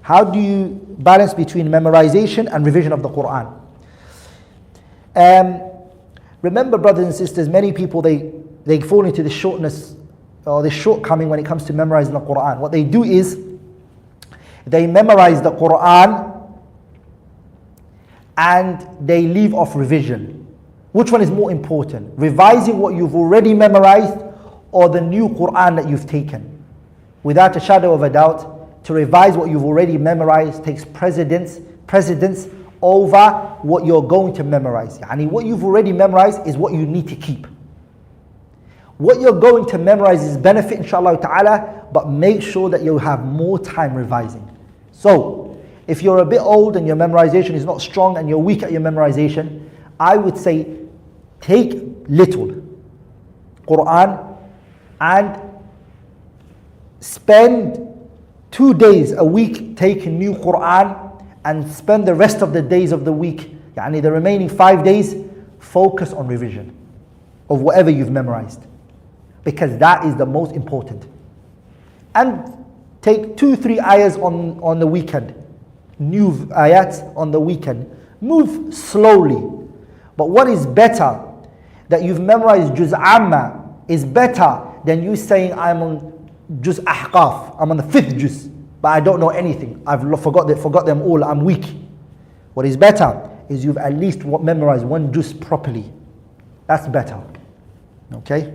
How do you balance between memorization and revision of the Quran? Remember, brothers and sisters, many people, they fall into the shortness or the shortcoming when it comes to memorizing the Quran. What they do is, they memorize the Quran and they leave off revision. Which one is more important? Revising what you've already memorized or the new Quran that you've taken? Without a shadow of a doubt, to revise what you've already memorized takes precedence over what you're going to memorize. Yani what you've already memorized is what you need to keep. What you're going to memorize is benefit, inshallah ta'ala, but make sure that you have more time revising. So, if you're a bit old and your memorization is not strong and you're weak at your memorization, I would say take little Quran and spend 2 days a week taking new Quran, and spend the rest of the days of the week, yani the remaining 5 days, focus on revision of whatever you've memorized, because that is the most important. And take 2-3 ayahs on the weekend, new ayats on the weekend. Move slowly. But what is better, that you've memorized Juz Amma, is better than you saying, I'm on Juz Ahqaf, I'm on the 5th Juz, but I don't know anything, I've forgot them all, I'm weak. What is better is you've at least memorized 1 Juz properly. That's better. Okay?